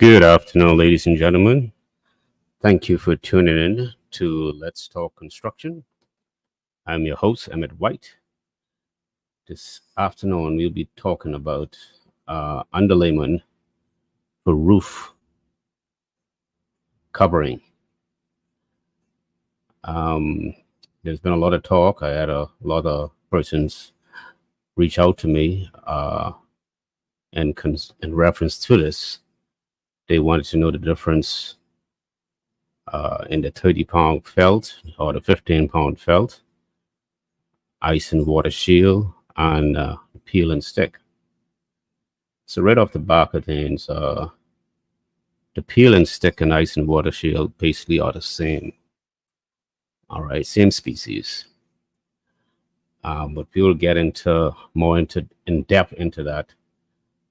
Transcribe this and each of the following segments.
Good afternoon, ladies and gentlemen. Thank you for tuning in to Let's Talk Construction. I'm your host, Emmett White. This afternoon, we'll be talking about underlayment for roof covering. There's been a lot of talk. I had a lot of persons reach out to me in reference to this. They wanted to know the difference in the 30-pound felt or the 15-pound felt, ice and water shield, and peel and stick. So right off the back of things, the peel and stick and ice and water shield basically are the same. All right, same species. But we will get into more in depth into that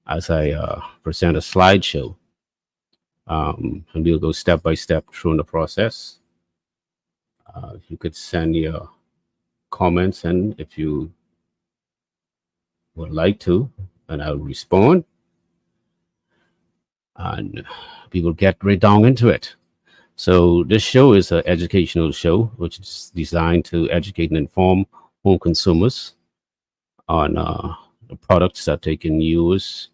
as I present a slideshow. And we'll go step by step through the process. If you could send your comments and if you would like to, and I'll respond. And we will get right down into it. So this show is an educational show, which is designed to educate and inform home consumers on the products that they can use,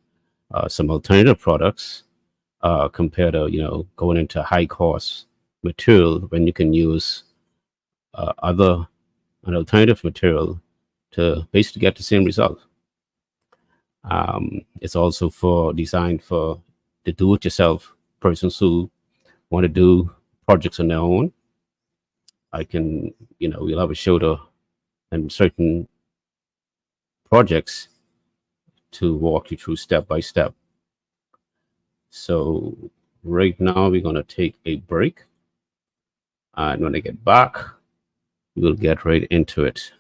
some alternative products, compared to going into high cost material when you can use an alternative material to basically get the same result. It's also designed for the do-it-yourself persons who want to do projects on their own. We'll have a show and certain projects to walk you through step by step. So right now we're going to take a break, and when I get back, we'll get right into it.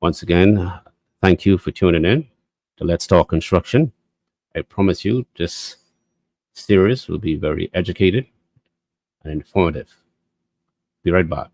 Once again, thank you for tuning in to Let's Talk Construction. I promise you this series will be very educated and informative. Be right back.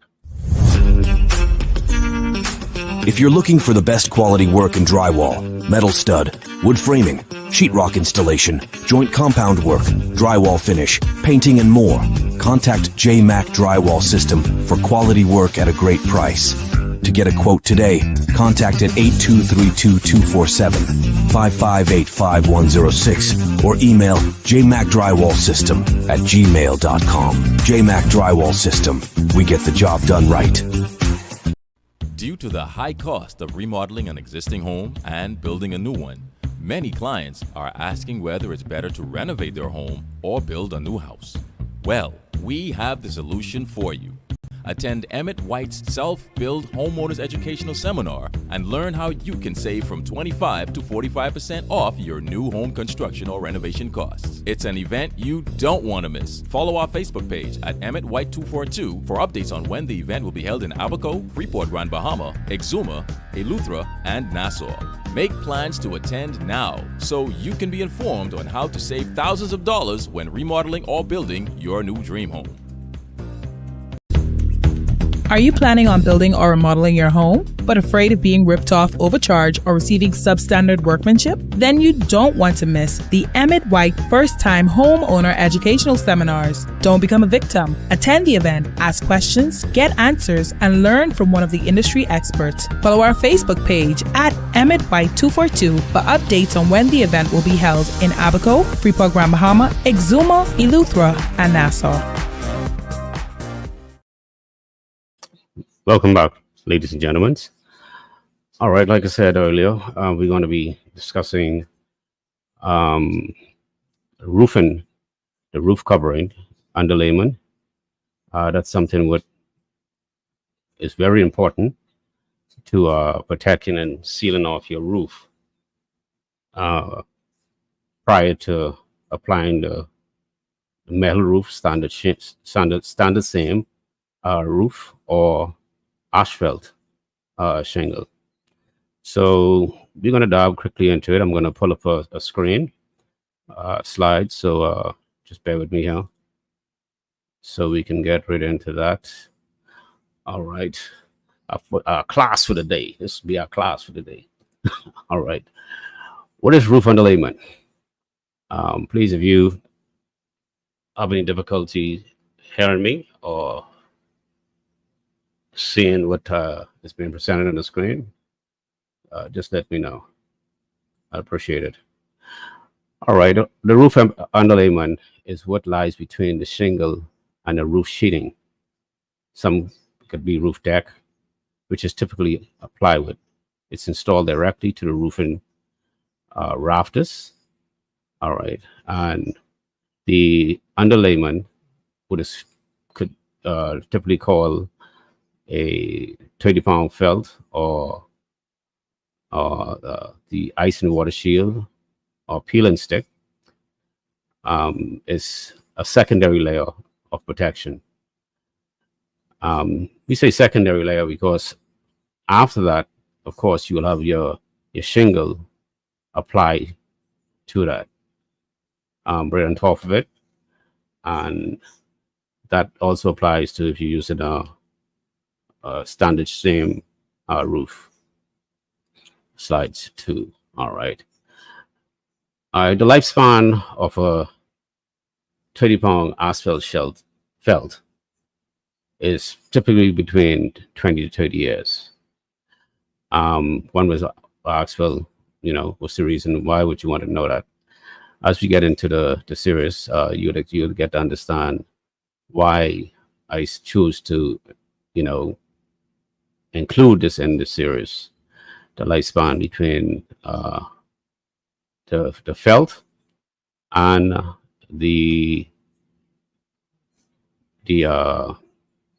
If you're looking for the best quality work in drywall, metal stud, wood framing, sheetrock installation, joint compound work, drywall finish, painting, and more, contact JMac Drywall System for quality work at a great price. To get a quote today, contact at 8232-247-5585-106 or email jmacdrywallsystem@gmail.com. JMac Drywall System. We get the job done right. Due to the high cost of remodeling an existing home and building a new one, many clients are asking whether it's better to renovate their home or build a new house. Well, we have the solution for you. Attend Emmett White's Self-Build Homeowners Educational Seminar and learn how you can save from 25 to 45% off your new home construction or renovation costs. It's an event you don't want to miss. Follow our Facebook page at Emmett White 242 for updates on when the event will be held in Abaco, Freeport, Grand Bahama, Exuma, Eleuthera, and Nassau. Make plans to attend now so you can be informed on how to save thousands of dollars when remodeling or building your new dream home. Are you planning on building or remodeling your home, but afraid of being ripped off, overcharged, or receiving substandard workmanship? Then you don't want to miss the Emmett White First-Time Homeowner Educational Seminars. Don't become a victim. Attend the event, ask questions, get answers, and learn from one of the industry experts. Follow our Facebook page at Emmett White 242 for updates on when the event will be held in Abaco, Freeport, Grand Bahama, Exuma, Eleuthera, and Nassau. Welcome back, ladies and gentlemen. All right, like I said earlier, we're going to be discussing roofing, the roof covering, underlayment. That's something what is very important to protecting and sealing off your roof prior to applying the metal roof standard same roof or asphalt shingle. So we're going to dive quickly into it. I'm going to pull up a screen slide, so just bear with me here so we can get right into that. All right, our class for the day. This will be our class for the day. All right, what is roof underlayment? Please, if you have any difficulty hearing me or seeing what is being presented on the screen, just let me know. I appreciate it. All right. The roof underlayment is what lies between the shingle and the roof sheeting. Some could be roof deck, which is typically a plywood. It's installed directly to the roofing rafters. All right. And the underlayment could typically call a 30-pound felt or the ice and water shield or peel and stick is a secondary layer of protection. We say secondary layer because after that, of course, you will have your shingle applied to that right on top of it, and that also applies to if you're using a standard same roof. Slides 2. All right. The lifespan of a 30-pound asphalt felt is typically between 20 to 30 years. One was asked, well, what's the reason? Why would you want to know that? As we get into the series, you'll get to understand why I choose to, include this in the series. The lifespan between the felt and the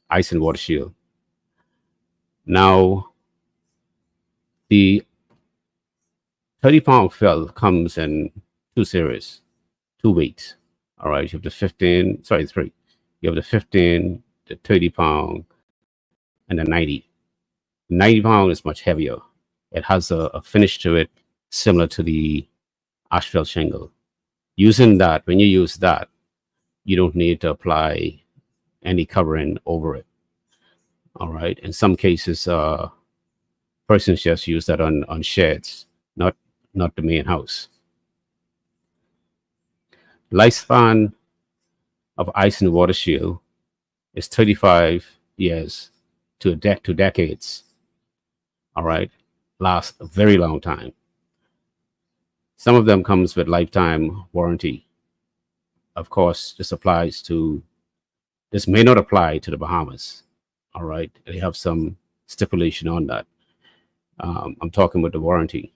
ice and water shield. Now, the 30-pound felt comes in 2 series, 2 weights. All right, you have the 3. You have the 15, the 30-pound, and the 90. 90-pound is much heavier. It has a finish to it similar to the asphalt shingle. Using that, when you use that, you don't need to apply any covering over it. All right. In some cases, persons just use that on sheds, not the main house. Lifespan of ice and water shield is 35 years to decades. All right. Lasts a very long time. Some of them comes with lifetime warranty. Of course, this may not apply to the Bahamas. All right. They have some stipulation on that. I'm talking with the warranty.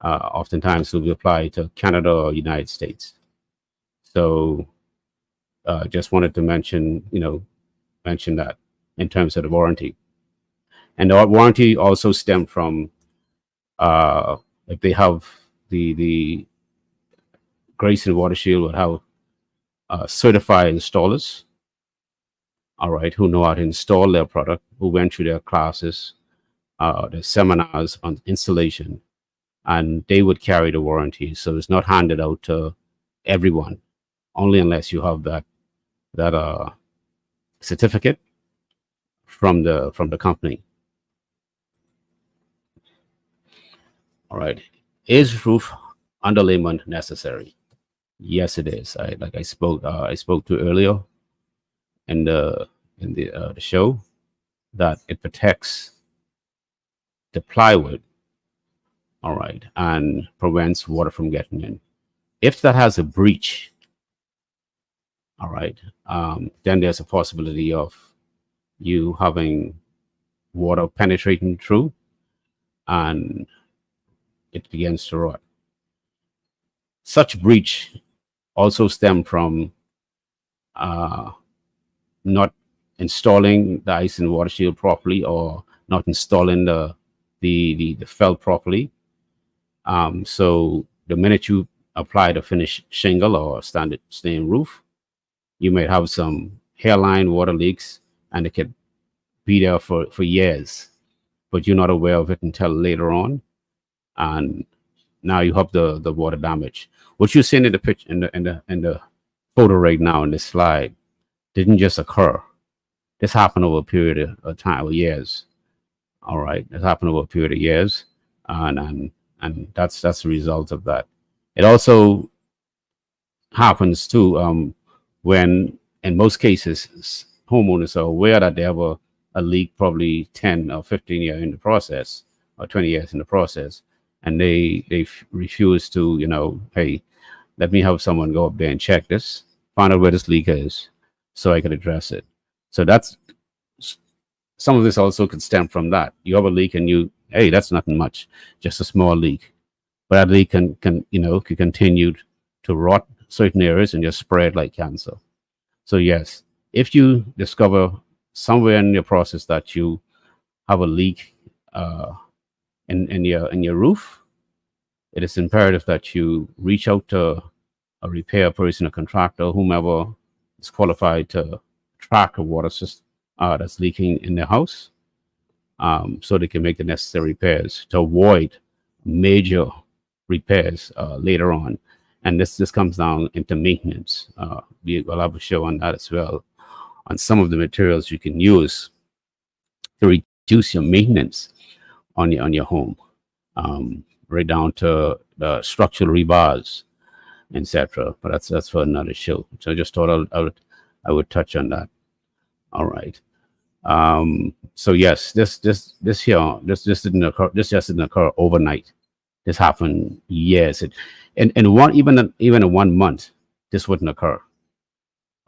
Oftentimes it will be applied to Canada or United States. So just wanted to mention that in terms of the warranty. And the warranty also stem from if they have the Grace and Water Shield would have certified installers, all right, who know how to install their product, who went through their classes, their seminars on installation, and they would carry the warranty. So it's not handed out to everyone, only unless you have that certificate from the company. All right. Is roof underlayment necessary? Yes, it is. I spoke to earlier in the show that it protects the plywood, all right, and prevents water from getting in. If that has a breach, all right, then there's a possibility of you having water penetrating through and it begins to rot. Such breach also stem from not installing the ice and water shield properly, or not installing the felt properly. So the minute you apply the finished shingle or standard stain roof, you may have some hairline water leaks, and it could be there for years, but you're not aware of it until later on. And now you have the water damage. What you're seeing in the picture, in the photo right now in this slide, didn't just occur. This happened over a period of time, or years. All right, it happened over a period of years, and that's the result of that. It also happens too when in most cases homeowners are aware that they have a leak probably 10 or 15 years in the process or 20 years in the process, and they refuse to, hey, let me have someone go up there and check this, find out where this leak is, so I can address it. So that's some of this also could stem from that. You have a leak and hey, that's nothing much, just a small leak, but that leak can continue to rot certain areas and just spread like cancer. So yes, if you discover somewhere in your process that you have a leak in your roof, it is imperative that you reach out to a repair person, a contractor, whomever is qualified to track a water system that's leaking in their house, so they can make the necessary repairs to avoid major repairs later on. And this comes down into maintenance. We'll have a show on that as well, on some of the materials you can use to reduce your maintenance on your home, right down to the structural rebars, etc. But that's for another show. So I just thought I would touch on that. All right. So yes, this just didn't occur. This just didn't occur overnight. This happened years. And even in 1 month, this wouldn't occur.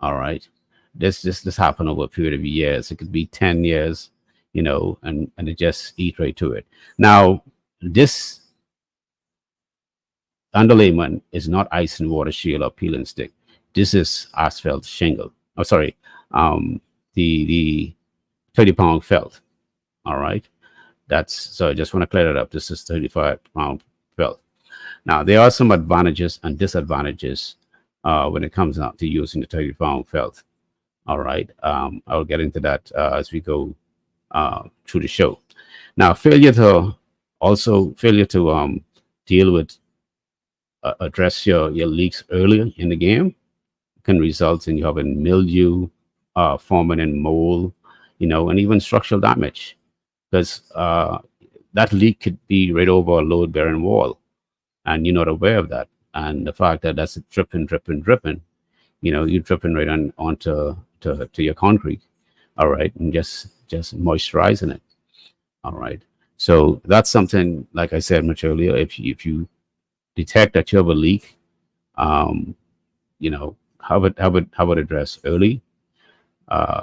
All right. This happened over a period of years. It could be 10 years, and it just eat right to it. Now, this underlayment is not ice and water shield or peel and stick. This is asphalt shingle. Oh, sorry. The 30-pound felt. All right. So I just want to clear that up. This is 35-pound felt. Now, there are some advantages and disadvantages when it comes out to using the 30-pound felt. All right. I'll get into that as we go through the show. Now, failure to deal with address your leaks earlier in the game can result in you having mildew, forming in mold, and even structural damage, because that leak could be right over a load-bearing wall, and you're not aware of that. And the fact that that's dripping, you're dripping right onto your concrete, all right, and just moisturizing it, all right. So that's something, like I said much earlier, if you detect that you have a leak, have it addressed early,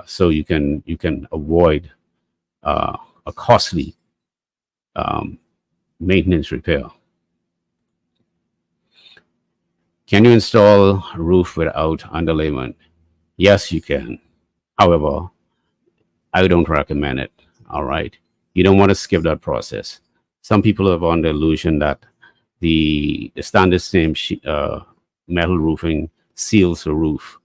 so you can avoid a costly maintenance repair. Can you install a roof without underlayment? Yes, you can. However, I don't recommend it. All right. You don't want to skip that process. Some people have on the illusion that the standard same metal roofing seals the roof,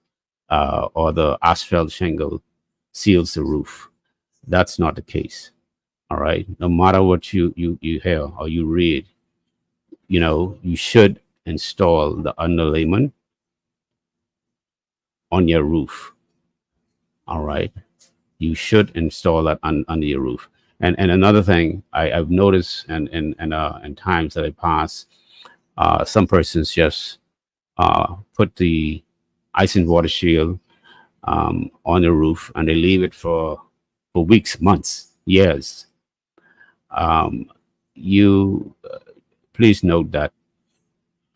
or the asphalt shingle seals the roof. That's not the case. All right. No matter what you hear or you read, you should install the underlayment on your roof. All right. You should install that under your roof. And another thing I've noticed, and in times that I pass, some persons just put the ice and water shield on the roof, and they leave it for weeks, months, years. You please note that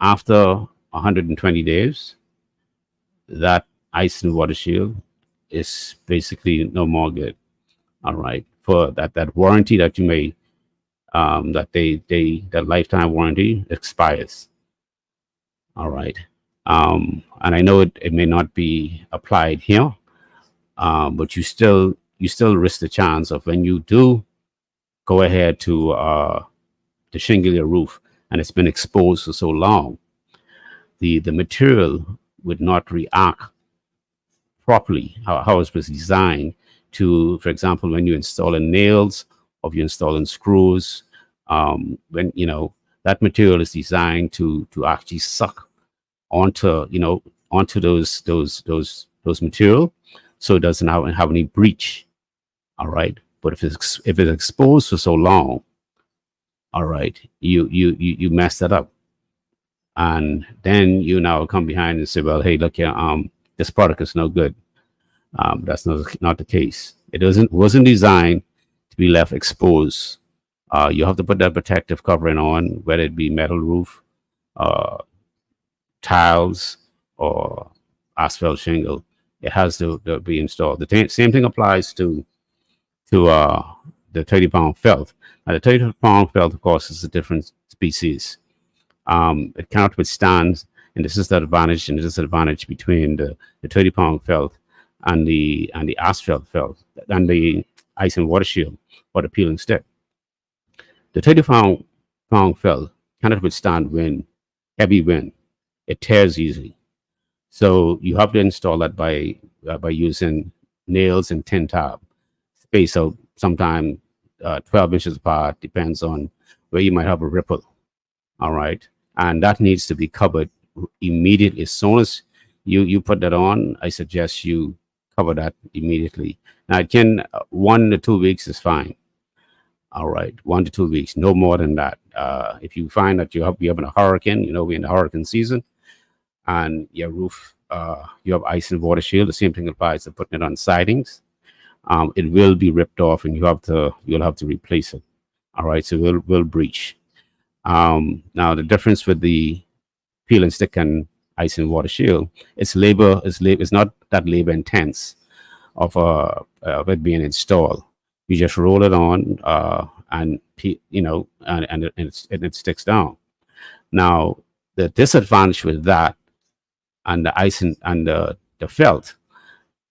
after 120 days, that ice and water shield is basically no more good. All right, for that warranty that you may that lifetime warranty expires. All right, and I know it may not be applied here, but you still risk the chance of, when you do go ahead to shingle your roof and it's been exposed for so long, the material would not react properly how it was designed to. For example, when you install in nails or you install in screws, when that material is designed to actually suck onto those material, so it doesn't have any breach. All right, but if it's exposed for so long, all right, you mess that up, and then you now come behind and say, well, hey, look here, this product is no good. That's not the case. It wasn't designed to be left exposed. You have to put that protective covering on, whether it be metal roof, uh, tiles, or asphalt shingle. It has to be installed. The same thing applies to the 30-pound felt. Now, the 30-pound felt, of course, is a different species. It cannot withstand, and this is the advantage and disadvantage between the 30-pound felt and the asphalt felt and the ice and water shield or the peeling stick. The 30-pound felt cannot withstand wind, heavy wind. It tears easily. So you have to install that by using nails and tin tab, space out sometime 12 inches apart, depends on where you might have a ripple. All right. And that needs to be covered immediately. As soon as you put that on, I suggest you cover that immediately. Now, it can 1 to 2 weeks is fine. All right, 1 to 2 weeks, no more than that. If you find that you're having a hurricane, we're in the hurricane season, and your roof, you have ice and water shield. The same thing applies to putting it on sidings. It will be ripped off, and you'll have to replace it. All right, so it will breach. Now, the difference with the peel and stick and ice and water shield, it's not that labor intense of it being installed. You just roll it on, and it sticks down. Now, the disadvantage with that and the ice and the felt,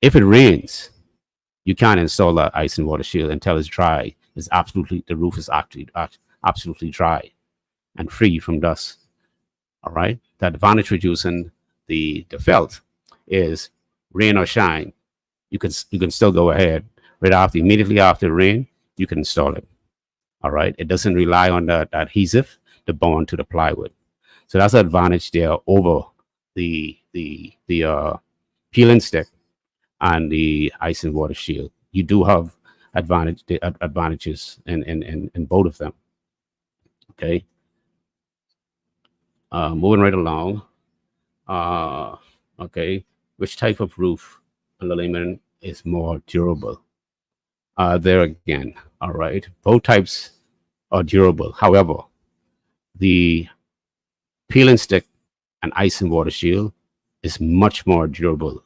if it rains, you can't install that ice and water shield until it's dry. The roof is actually absolutely dry and free from dust. All right. The advantage with using the felt is rain or shine, you can still go ahead immediately after rain, you can install it. All right. It doesn't rely on the adhesive to bond to the plywood. So that's an advantage there over the peel and stick and the ice and water shield. You do have advantages in both of them. Okay. Moving right along. Okay. Which type of roof underlayment is more durable? There again, all right. Both types are durable. However, the peel and stick and ice and water shield is much more durable.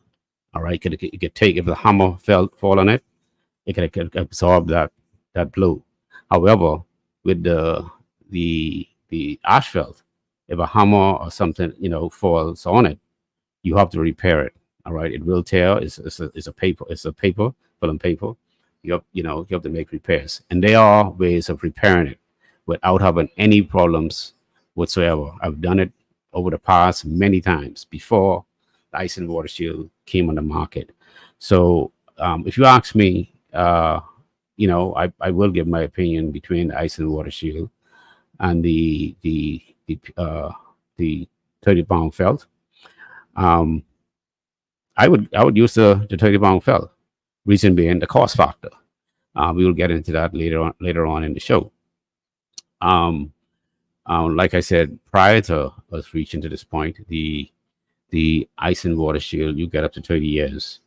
All right. It could take, if the hammer fall on it, it can absorb that blow. However, with the asphalt, if a hammer or something falls on it, you have to repair it. All right. It will tear. It's a paper film paper. You have to make repairs, and there are ways of repairing it without having any problems whatsoever. I've done it over the past many times before the ice and water shield came on the market. So if you ask me, I will give my opinion between the ice and water shield and the 30-pound felt. I would use the 30-pound felt. Reason being the cost factor. We will get into that later on in the show. Like I said, prior to us reaching to this point, the ice and water shield, you get up to 30 years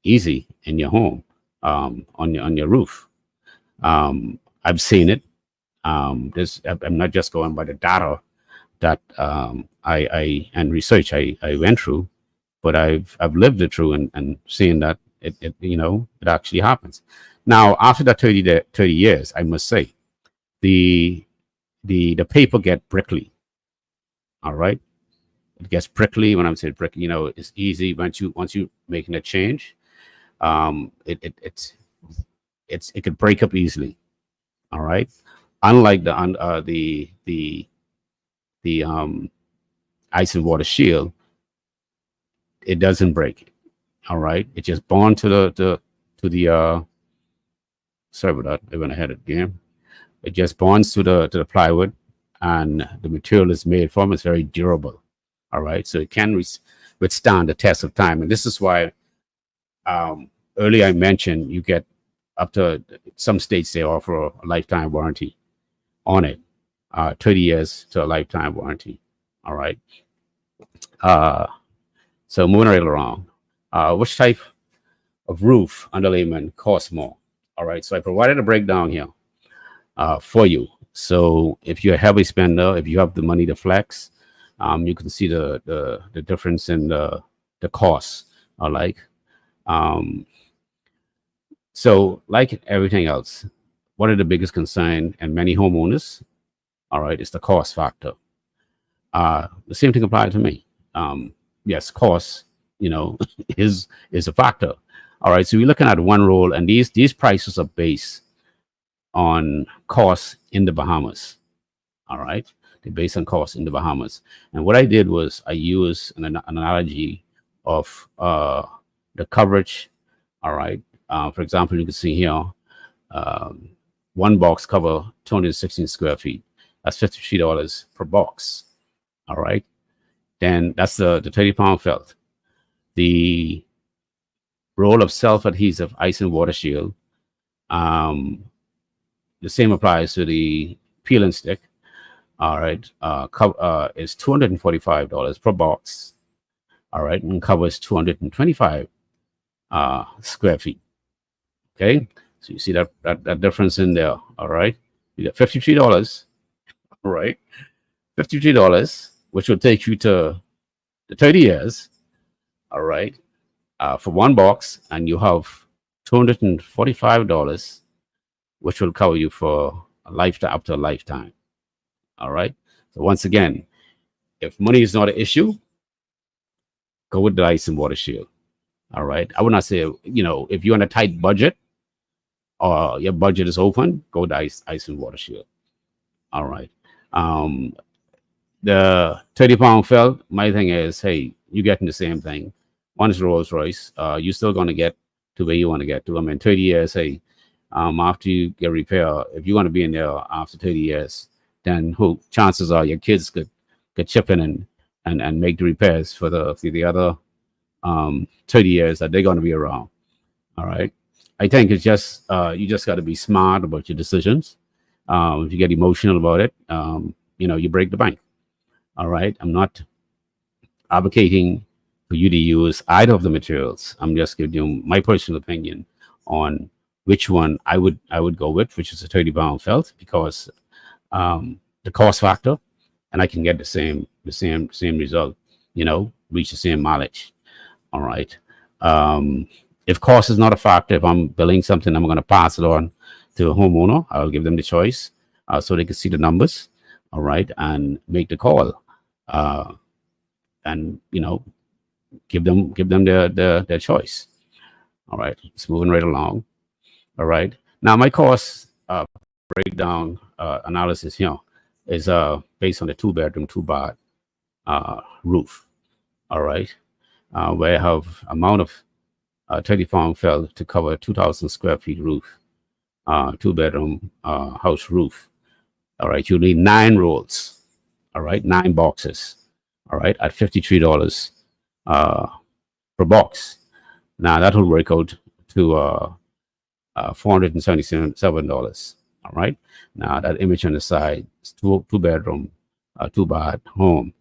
easy in your home, on your roof. I've seen it. I'm not just going by the data that I and research I went through, but I've lived it through and seen that it actually happens. Now, after that 30 years, I must say, the paper get prickly. All right, it gets prickly. When I'm saying prickly, it's easy once you making a change. It could break up easily. All right, unlike the ice and water shield, it doesn't break. All right, it just bonds to the sorry about that, I went ahead again. It just bonds to the plywood, and the material is made from is very durable. All right, so it can withstand the test of time, and this is why earlier I mentioned you get up to some states they offer a lifetime warranty on it, 30 years to a lifetime warranty. All right. So moving right along, which type of roof underlayment costs more? All right, so I provided a breakdown here for you. So if you're a heavy spender, if you have the money to flex, you can see the difference in the costs. All right. So like everything else, one of the biggest concern and many homeowners, all right, is the cost factor. The same thing applies to me. Yes, cost, is a factor. All right, so we're looking at one roll, and these prices are based on costs in the Bahamas. All right, they're based on costs in the Bahamas. And what I did was I used an analogy of the coverage. All right, for example, you can see here, one box cover 216 square feet. That's $53 per box. All right, then that's the 30-pound felt. The roll of self-adhesive ice and water shield. The same applies to the peel and stick. All right, is $245 per box. All right, and covers 225 square feet. Okay, so you see that difference in there. All right, you got $53. All right, $53, which will take you to the 30 years. All right, for one box, and you have $245, which will cover you for a lifetime, up to a lifetime. All right. So once again, if money is not an issue, go with the ice and water shield. All right. I would not say, if you're on a tight budget or your budget is open, go with the ice and water shield. All right. The 30-pound felt, my thing is, hey, you're getting the same thing. One is Rolls Royce. You're still going to get to where you want to get to. I mean, 30 years, hey, after you get repair, if you want to be in there after 30 years, then chances are your kids could chip in and make the repairs for the other 30 years that they're going to be around. All right. I think it's just you just got to be smart about your decisions. If you get emotional about it, you break the bank. All right. I'm not advocating for you to use either of the materials. I'm just giving you my personal opinion on which one I would go with, which is a 30-pound felt, because the cost factor, and I can get the same result, reach the same mileage. All right. If cost is not a factor, if I'm building something, I'm going to pass it on to a homeowner. I'll give them the choice so they can see the numbers. All right, and make the call, and give them their choice. All right, it's moving right along. All right, now my cost breakdown analysis here is based on the 2-bedroom, 2-bath roof. All right, where I have amount of 30-pound felt to cover 2,000 square feet roof, 2-bedroom house roof. All right, you need 9 rolls. All right, 9 boxes. All right, at $53 per box. Now that will work out to $477. All right. Now that image on the side is 2-bedroom, 2-bath home.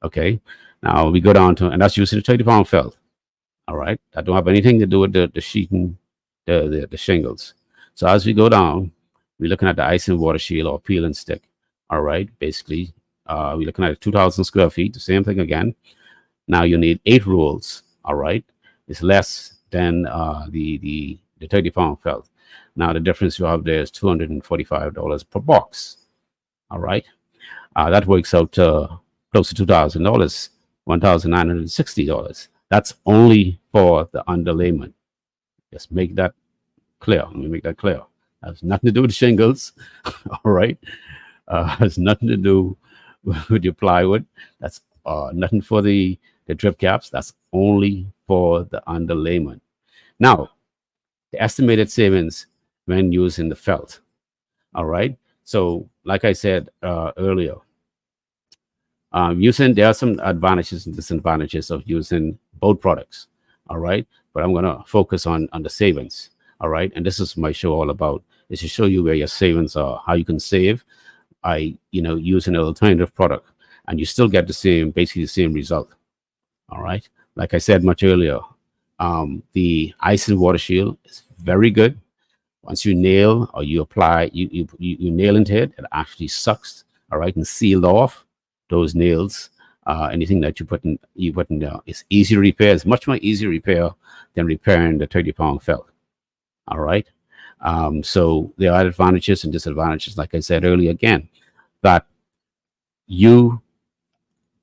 Okay. Now we go down to, and that's using the 30-pound felt. All right. That don't have anything to do with the sheeting, the shingles. So as we go down, we're looking at the ice and water shield or peel and stick. All right. Basically, we're looking at 2,000 square feet. The same thing again. Now you need 8 rolls. All right. It's less than the 30-pound felt. Now the difference you have there is $245 per box. All right. That works out to close to $2,000, $1,960. That's only for the underlayment. Just make that clear. Let me make that clear. Has nothing to do with shingles. All right. Has nothing to do with your plywood. That's nothing for the drip caps. That's only for the underlayment. Now, the estimated savings when using the felt. All right. So, like I said earlier, there are some advantages and disadvantages of using both products. All right. But I'm going to focus on the savings. All right. And this is my show all about, is to show you where your savings are, how you can save by, using an alternative product, and you still get basically the same result. All right. Like I said much earlier, the Ice and Water Shield is very good. Once you nail or you apply, you nail into it, it actually sucks, all right, and sealed off those nails. Anything that you put in there, it's easy to repair. It's much more easy to repair than repairing the 30-pound felt. All right. So there are advantages and disadvantages, like I said earlier, again, that you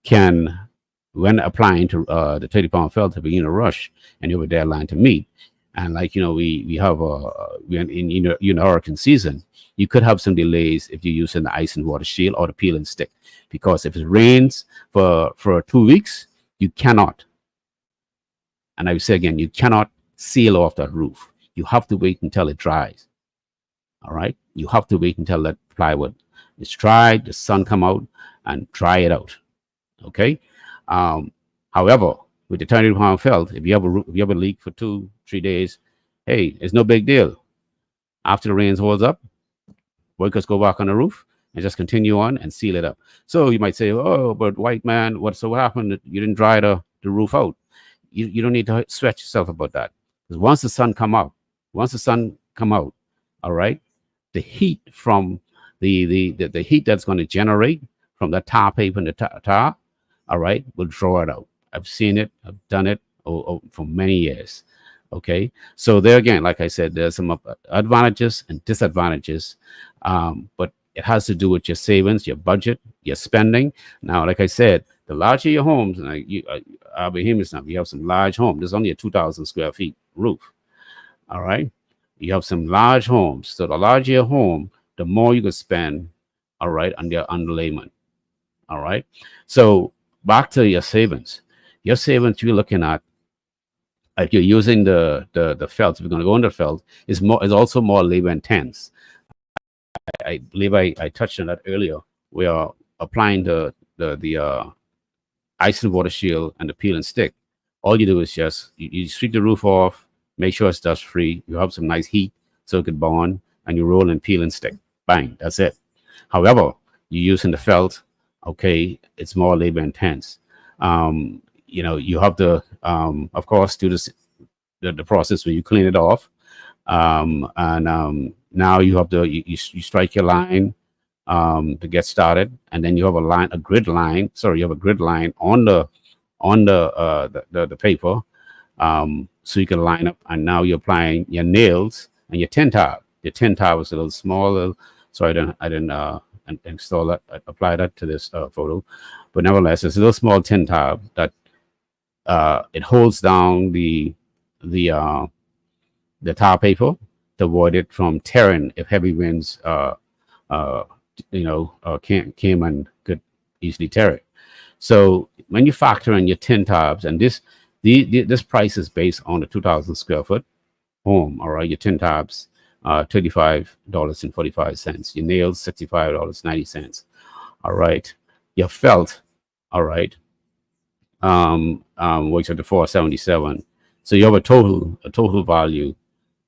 can, when applying to the 30-pound felt to begin a rush and you have a deadline to meet. And like, we have we're in hurricane season, you could have some delays if you're using the Ice and Water Shield or the peel and stick, because if it rains for 2 weeks, you cannot, and I would say again, you cannot seal off that roof. You have to wait until it dries. All right. You have to wait until that plywood is dried, the sun come out, and dry it out. Okay. However, with the 30-pound felt, if you have a leak for 2-3 days, hey, it's no big deal. After the rains holds up, workers go back on the roof and just continue on and seal it up. So you might say, oh, but white man, what happened? You didn't dry the roof out. You don't need to sweat yourself about that. Because once the sun come out, all right, the heat from the heat that's going to generate from the tar paper and the tar, all right, will draw it out. I've seen it. I've done it for many years. Okay. So there again, like I said, there's some advantages and disadvantages, but it has to do with your savings, your budget, your spending. Now, like I said, the larger your homes, and I'll be here now, you have some large home. There's only a 2,000 square feet roof. All right. You have some large homes. So the larger your home, the more you can spend, all right, on their underlayment. All right. So back to your savings. Your savings you're looking at, if you're using the felt, if you're going to go under felt, is also more labor intense. I believe I touched on that earlier. We are applying the Ice and Water Shield and the peel and stick. All you do is just you sweep the roof off, make sure it's dust free. You have some nice heat so it could bond, and you roll and peel and stick. Bang, that's it. However, you're using the felt, okay, it's more labor intense. You have to, of course, do the process where you clean it off. Now you have to, you strike your line to get started. And then you have a grid line on the paper. So you can line up, and now you're applying your nails and your tin tab. Your tin tab is a little small, so I didn't install that, apply that to this photo. But nevertheless, it's a little small tin tab that it holds down the tar paper to avoid it from tearing if heavy winds came and could easily tear it. So when you factor in your tin tabs, and this price is based on a 2,000 square foot home, all right, your tin tabs $35.45, your nails $65.90, all right, your felt, all right, works at the $477. So you have a total value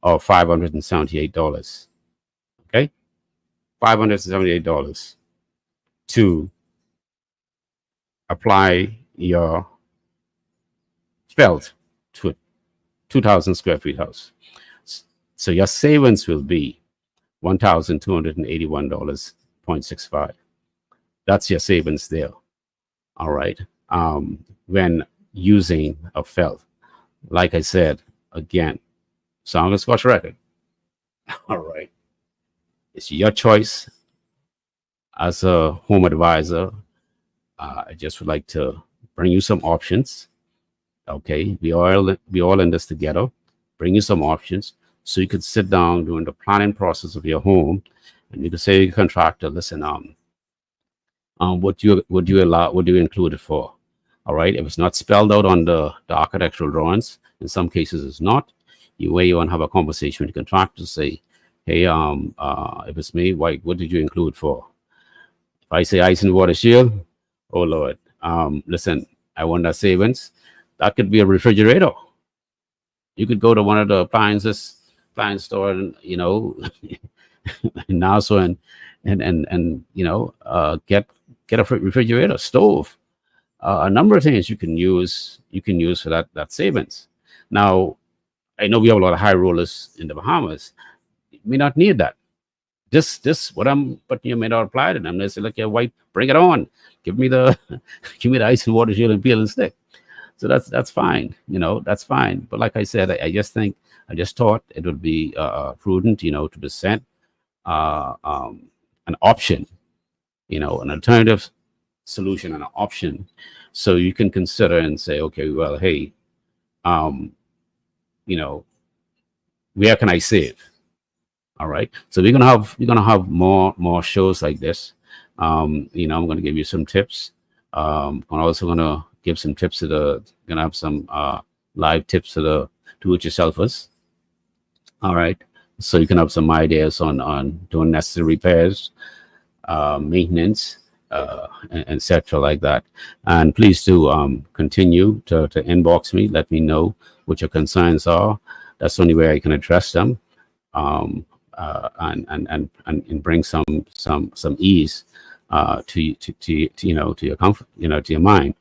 of $578. Okay, $578 to apply your felt to a 2,000 square feet house. So your savings will be $1,281.65. That's your savings there. All right. When using a felt, like I said, again, Song of Scotch record. All right. It's your choice. As a home advisor, I just would like to bring you some options. Okay. We all in this together. Bring you some options so you could sit down during the planning process of your home, and you could say to your contractor, listen, what do you include it for? All right. If it's not spelled out on the architectural drawings, in some cases it's not. You want to have a conversation with the contractor, say, hey, if it's me, what did you include for? If I say Ice and Water Shield, oh Lord, listen, I want that savings. That could be a refrigerator. You could go to one of the appliance store, and now so and get a refrigerator, stove, a number of things you can use for that savings. Now, I know we have a lot of high rollers in the Bahamas. You may not need that. This what I'm putting you may not apply to them. They say, look, your wife, bring it on. Give me the give me the ice and water shield and peel and stick. So that's fine, that's fine. But like I said, I just thought it would be prudent, to present an option, an alternative solution and an option, so you can consider and say, okay, well, hey, where can I save? All right. So we're gonna have more shows like this. I'm gonna give you some tips. I'm also gonna give some tips gonna have some live tips to the do-it-yourselfers. All right. So you can have some ideas on doing necessary repairs, maintenance, and etc. like that. And please do continue to inbox me. Let me know what your concerns are. That's the only way I can address them, and bring some ease to your comfort, to your mind.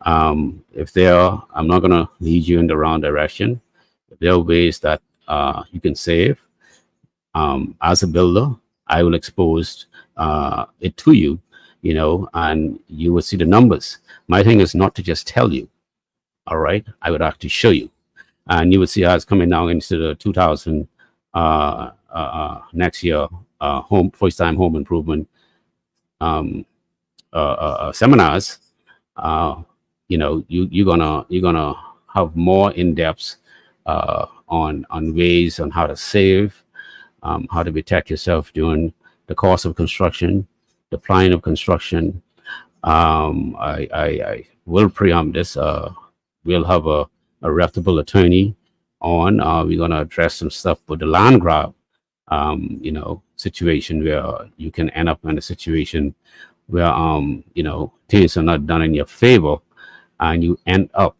If I'm not gonna lead you in the wrong direction. If there are ways that you can save, as a builder, I will expose it to you, and you will see the numbers. My thing is not to just tell you. All right, I would actually show you, and you would see how it's coming down into the 2000 next year first time home improvement seminars. You're gonna have more in depth on ways on how to save, how to protect yourself during the course of construction, the planning of construction. I will preempt this. We'll have a reputable attorney on. We're going to address some stuff with the land grab, situation where you can end up in a situation where, things are not done in your favor, and you end up,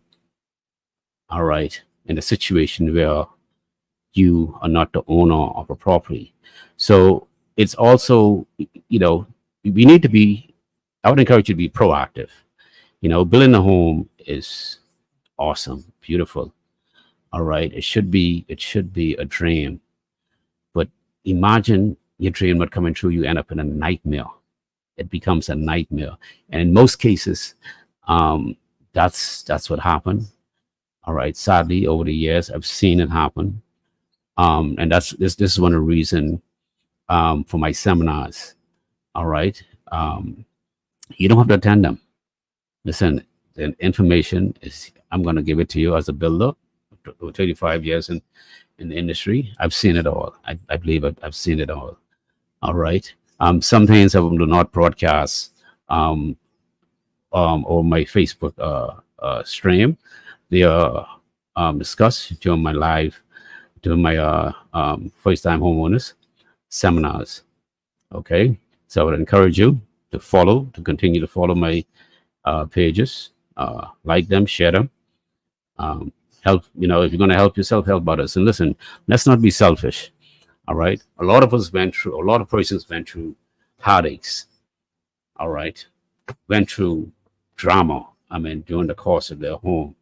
all right, in a situation where you are not the owner of a property. So it's also, we need to be, I would encourage you to be proactive. Building a home is awesome, beautiful. All right. It should be a dream. But imagine your dream not coming true, you end up in a nightmare. It becomes a nightmare. And in most cases, that's what happened. All right. Sadly, over the years, I've seen it happen. And this is one of the reasons for my seminars. All right. You don't have to attend them. Listen, the information is, I'm going to give it to you as a builder. 35 years in the industry. I've seen it all. I believe I've seen it all. All right. Some things I will not broadcast on my Facebook stream. They are discussed during my first time homeowners seminars. Okay. So I would encourage you to continue to follow my pages, like them, share them. Help, if you're going to help yourself, help others. And listen, let's not be selfish. All right. A lot of persons went through heartaches. All right. Went through drama. During the course of their home.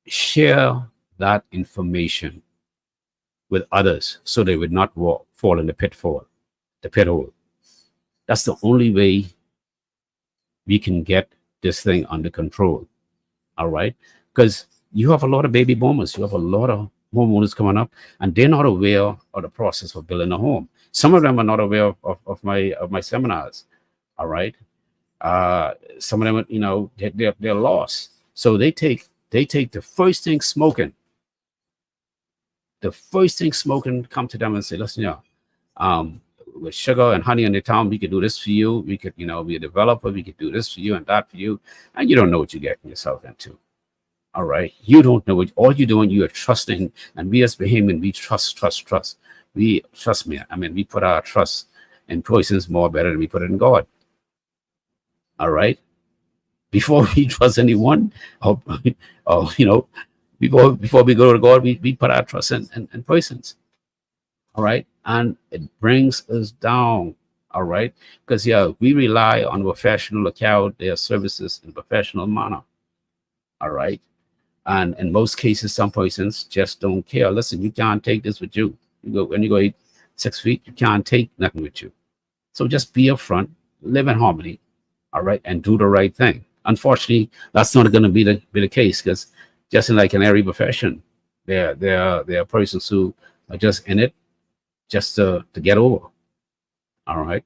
Share that information with others so they would not fall in the pit hole. That's the only way we can get this thing under control. All right. Because you have a lot of baby boomers. You have a lot of homeowners coming up, and they're not aware of the process for building a home. Some of them are not aware of my seminars. All right. Some of them, they're lost. So they take the first thing smoking. Come to them and say, listen, with sugar and honey in the town, we could do this for you. We could, be a developer. We could do this for you and that for you. And you don't know what you're getting yourself into. All right. You don't know what all you're doing. You are trusting. And we as Bahamian, we trust. We trust me. We put our trust in persons more better than we put it in God. All right. Before we trust anyone, or before we go to God, we put our trust in persons. All right. And it brings us down. All right, because we rely on professional account their services in professional manner. All right, and in most cases, some persons just don't care. Listen, you can't take this with you. You go when you go 6 feet, you can't take nothing with you. So just be upfront, live in harmony, all right, and do the right thing. Unfortunately, that's not going to be the case, because just in like in every profession, there are persons who are just in it just to get over. All right.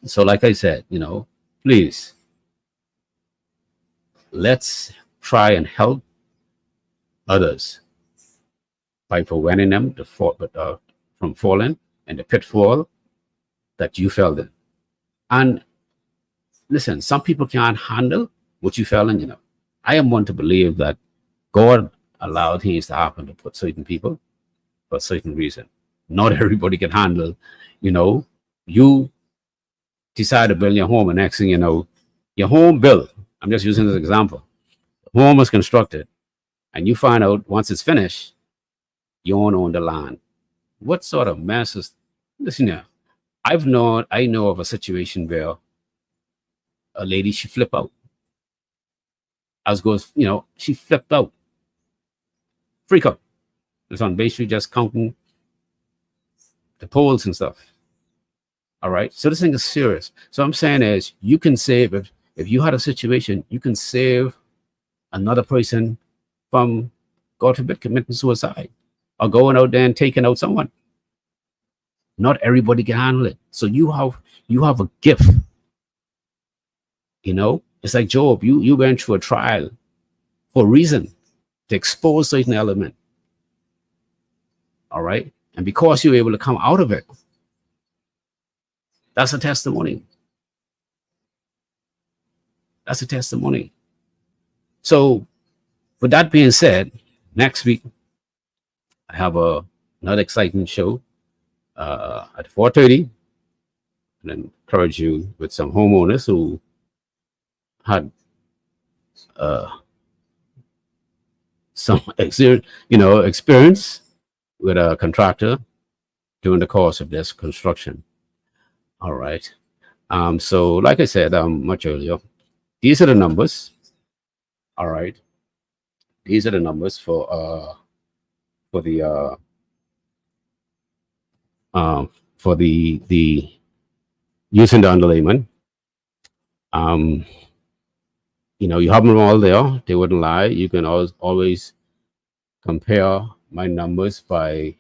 So like I said, please let's try and help others by preventing them from falling in the pitfall that you fell in. And listen, some people can't handle what you fell in. I am one to believe that God allowed things to happen to put certain people for a certain reason. Not everybody can handle, you decide to build your home, and next thing you know, your home built. I'm just using this example. The home was constructed, and you find out once it's finished, you don't own the land. What sort of mess is listen here? I know of a situation where a lady, she flipped out. As goes, she flipped out. Freak out. It's on Bay Street just counting the poles and stuff. All right. So this thing is serious. So I'm saying is you can save if you had a situation, you can save another person from, God forbid, committing suicide or going out there and taking out someone. Not everybody can handle it. So you have a gift. It's like Job. You went through a trial for a reason, to expose certain element. All right. And because you were able to come out of it, that's a testimony. That's a testimony. So with that being said, next week, I have another exciting show at 4:30. And encourage you with some homeowners who had some experience with a contractor during the course of this construction. All right. So like I said much earlier, these are the numbers. All right. These are the numbers for the using the underlayment. You have them all there. They wouldn't lie. You can always compare my numbers by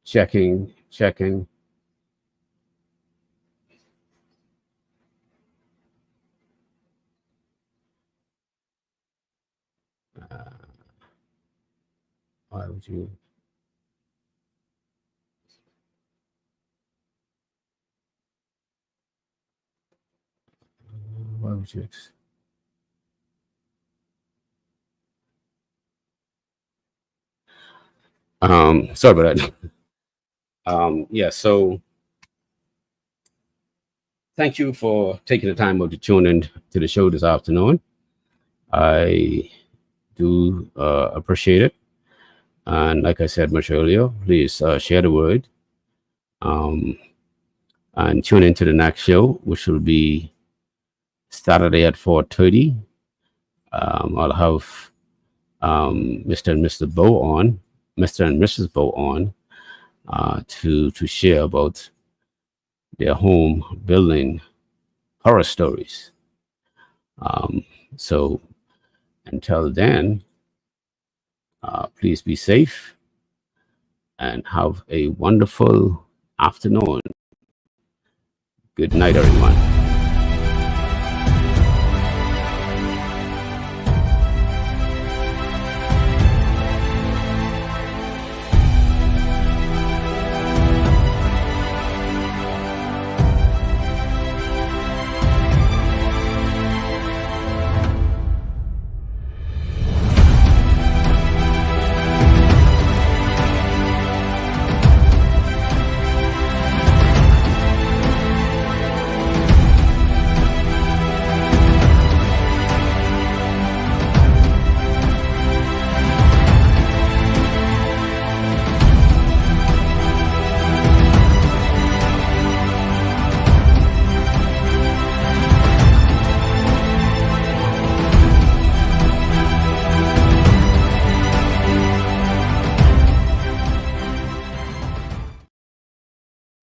checking. Why would you? Why would you? Sorry about that. Yeah. So thank you for taking the time out to tune in to the show this afternoon. I do appreciate it. And like I said much earlier, please share the word and tune into the next show, which will be Saturday at 4:30. I'll have Mr. and Mrs. Bow on to share about their home building horror stories. So until then, please be safe and have a wonderful afternoon. Good night, everyone.